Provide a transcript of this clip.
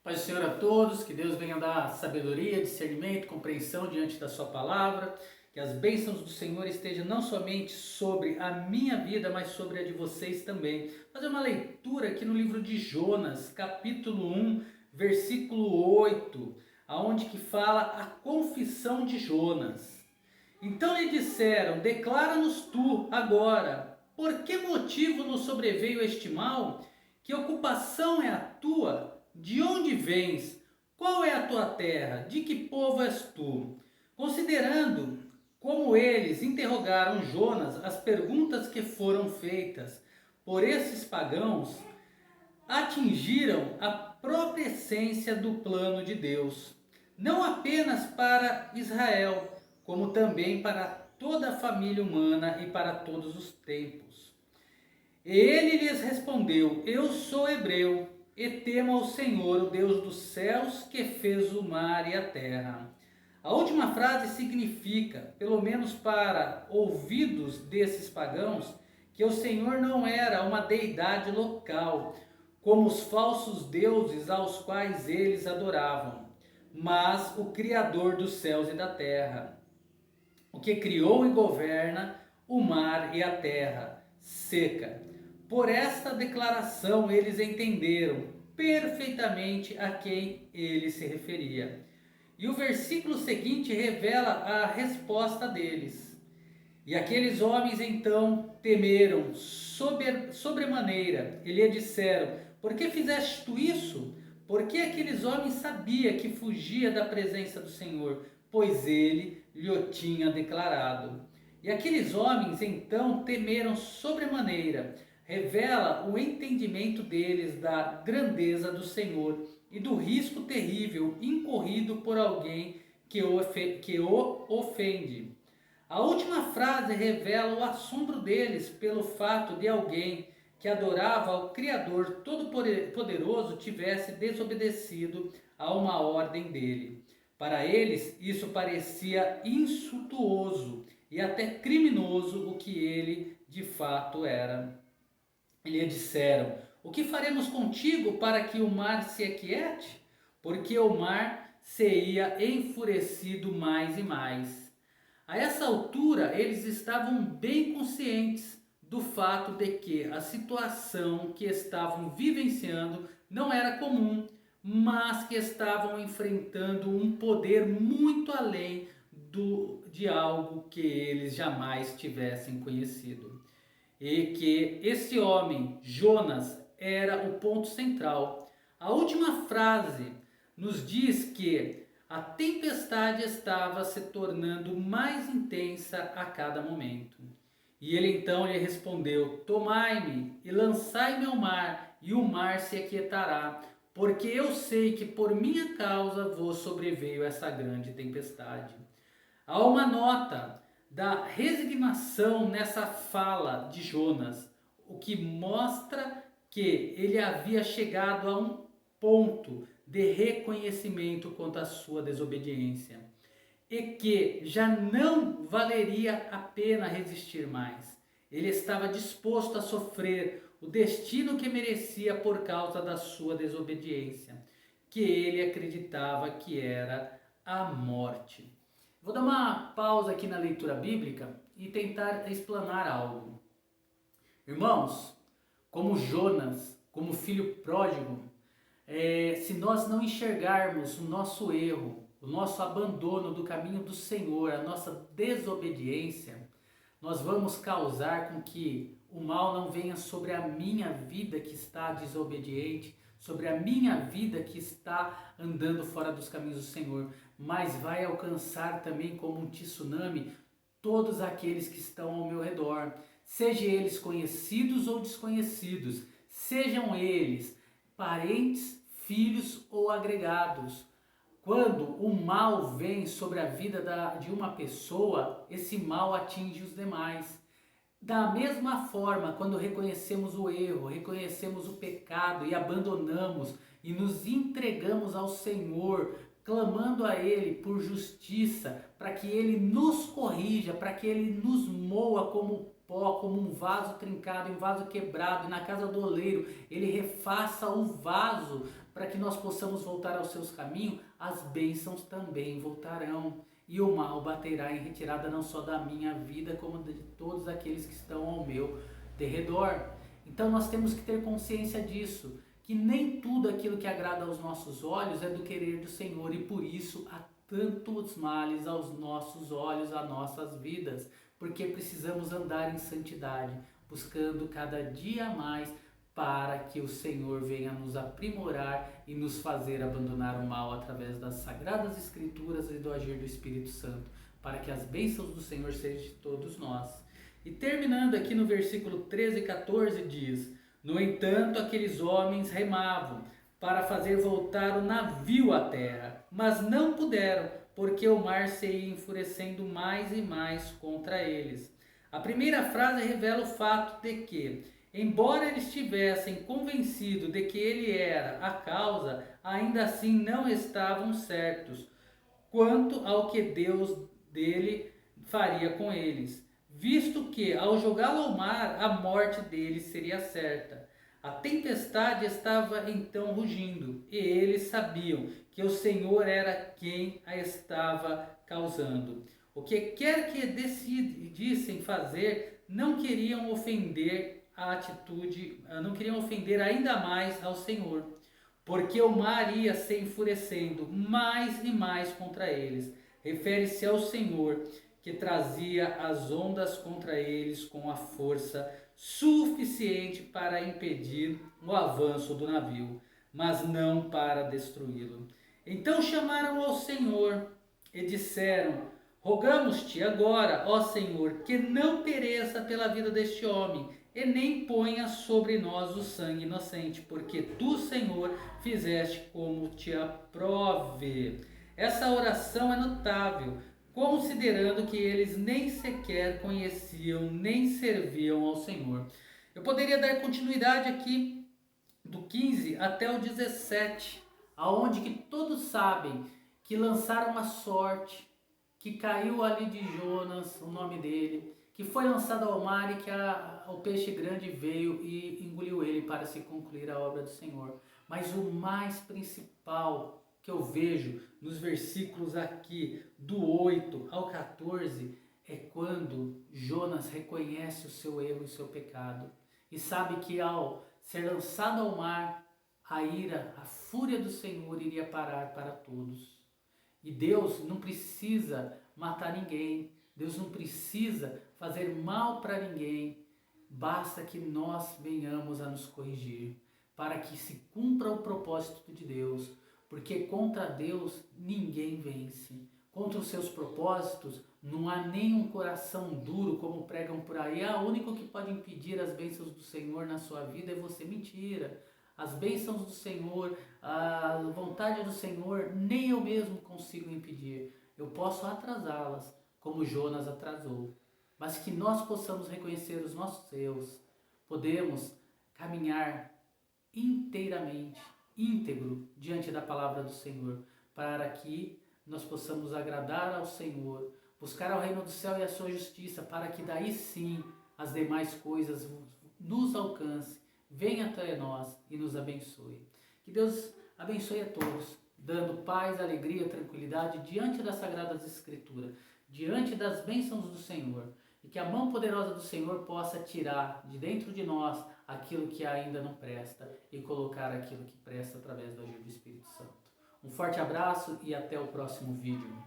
Paz do Senhor a todos, que Deus venha dar sabedoria, discernimento, compreensão diante da sua palavra, que as bênçãos do Senhor estejam não somente sobre a minha vida, mas sobre a de vocês também. Fazer uma leitura aqui no livro de Jonas, capítulo 1, versículo 8, aonde que fala a confissão de Jonas. Então lhe disseram: declara-nos tu agora, por que motivo nos sobreveio este mal? Que ocupação é a tua? De onde vens? Qual é a tua terra? De que povo és tu? Considerando como eles interrogaram Jonas, as perguntas que foram feitas por esses pagãos atingiram a própria essência do plano de Deus, não apenas para Israel, como também para toda a família humana e para todos os tempos. Ele lhes respondeu: eu sou hebreu, e temo ao Senhor, o Deus dos céus, que fez o mar e a terra. A última frase significa, pelo menos para ouvidos desses pagãos, que o Senhor não era uma deidade local, como os falsos deuses aos quais eles adoravam, mas o Criador dos céus e da terra, o que criou e governa o mar e a terra seca. Por esta declaração eles entenderam perfeitamente a quem ele se referia. E o versículo seguinte revela a resposta deles. E aqueles homens então temeram sobremaneira, e lhe disseram: por que fizeste tu isso? Porque aqueles homens sabiam que fugia da presença do Senhor, pois ele lhe o tinha declarado. E aqueles homens então temeram sobremaneira. Revela o entendimento deles da grandeza do Senhor e do risco terrível incorrido por alguém que o ofende. A última frase revela o assombro deles pelo fato de alguém que adorava ao Criador Todo-Poderoso tivesse desobedecido a uma ordem dele. Para eles, isso parecia insultuoso e até criminoso o que ele de fato era. E lhe disseram: o que faremos contigo para que o mar se aquiete? Porque o mar se ia enfurecido mais e mais. A essa altura, eles estavam bem conscientes do fato de que a situação que estavam vivenciando não era comum, mas que estavam enfrentando um poder muito além de algo que eles jamais tivessem conhecido. E que esse homem, Jonas, era o ponto central. A última frase nos diz que a tempestade estava se tornando mais intensa a cada momento. E ele então lhe respondeu: tomai-me e lançai-me ao mar, e o mar se aquietará, porque eu sei que por minha causa vos sobreveio essa grande tempestade. Há uma nota da resignação nessa fala de Jonas, o que mostra que ele havia chegado a um ponto de reconhecimento quanto à sua desobediência e que já não valeria a pena resistir mais. Ele estava disposto a sofrer o destino que merecia por causa da sua desobediência, que ele acreditava que era a morte. Vou dar uma pausa aqui na leitura bíblica e tentar explanar algo. Irmãos, como Jonas, como filho pródigo, se nós não enxergarmos o nosso erro, o nosso abandono do caminho do Senhor, a nossa desobediência, nós vamos causar com que o mal não venha sobre a minha vida que está desobediente, sobre a minha vida que está andando fora dos caminhos do Senhor, mas vai alcançar também como um tsunami todos aqueles que estão ao meu redor, sejam eles conhecidos ou desconhecidos, sejam eles parentes, filhos ou agregados. Quando o mal vem sobre a vida de uma pessoa, esse mal atinge os demais. Da mesma forma, quando reconhecemos o erro, reconhecemos o pecado e abandonamos e nos entregamos ao Senhor, clamando a Ele por justiça, para que Ele nos corrija, para que Ele nos moa como pó, como um vaso trincado, um vaso quebrado, e na casa do oleiro Ele refaça o vaso para que nós possamos voltar aos seus caminhos, as bênçãos também voltarão. E o mal baterá em retirada não só da minha vida, como de todos aqueles que estão ao meu derredor. Então nós temos que ter consciência disso, que nem tudo aquilo que agrada aos nossos olhos é do querer do Senhor, e por isso há tantos males aos nossos olhos, às nossas vidas, porque precisamos andar em santidade, buscando cada dia mais para que o Senhor venha nos aprimorar e nos fazer abandonar o mal através das Sagradas Escrituras e do agir do Espírito Santo, para que as bênçãos do Senhor sejam de todos nós. E terminando aqui no versículo 13 e 14 diz: no entanto, aqueles homens remavam para fazer voltar o navio à terra, mas não puderam, porque o mar se ia enfurecendo mais e mais contra eles. A primeira frase revela o fato de que, embora eles tivessem convencido de que ele era a causa, ainda assim não estavam certos quanto ao que Deus dele faria com eles, visto que, ao jogá-lo ao mar, a morte deles seria certa. A tempestade estava então rugindo, e eles sabiam que o Senhor era quem a estava causando. O que quer que decidissem fazer, não queriam ofender não queriam ofender ainda mais ao Senhor, porque o mar ia se enfurecendo mais e mais contra eles. Refere-se ao Senhor, que trazia as ondas contra eles com a força suficiente para impedir o avanço do navio, mas não para destruí-lo. Então chamaram ao Senhor e disseram: rogamos-te agora, ó Senhor, que não pereça pela vida deste homem, e nem ponha sobre nós o sangue inocente, porque tu, Senhor, fizeste como te aprove. Essa oração é notável, considerando que eles nem sequer conheciam nem serviam ao Senhor. Eu poderia dar continuidade aqui do 15 até o 17, aonde que todos sabem que lançaram a sorte, que caiu ali de Jonas, o nome dele, que foi lançado ao mar e que o peixe grande veio e engoliu ele para se concluir a obra do Senhor. Mas o mais principal que eu vejo nos versículos aqui do 8 ao 14 é quando Jonas reconhece o seu erro e o seu pecado e sabe que ao ser lançado ao mar, a ira, a fúria do Senhor iria parar para todos. E Deus não precisa matar ninguém, Deus não precisa fazer mal para ninguém, basta que nós venhamos a nos corrigir, para que se cumpra o propósito de Deus, porque contra Deus ninguém vence. Contra os seus propósitos não há nenhum coração duro, como pregam por aí. O único que pode impedir as bênçãos do Senhor na sua vida é você. Mentira! As bênçãos do Senhor, a vontade do Senhor, nem eu mesmo consigo impedir. Eu posso atrasá-las, como Jonas atrasou. Mas que nós possamos reconhecer os nossos erros, podemos caminhar inteiramente, íntegro, diante da palavra do Senhor, para que nós possamos agradar ao Senhor, buscar ao reino do céu e a sua justiça, para que daí sim as demais coisas nos alcancem, venha até nós e nos abençoe. Que Deus abençoe a todos, dando paz, alegria, tranquilidade diante das Sagradas Escrituras, diante das bênçãos do Senhor, e que a mão poderosa do Senhor possa tirar de dentro de nós aquilo que ainda não presta e colocar aquilo que presta através do agir do Espírito Santo. Um forte abraço e até o próximo vídeo.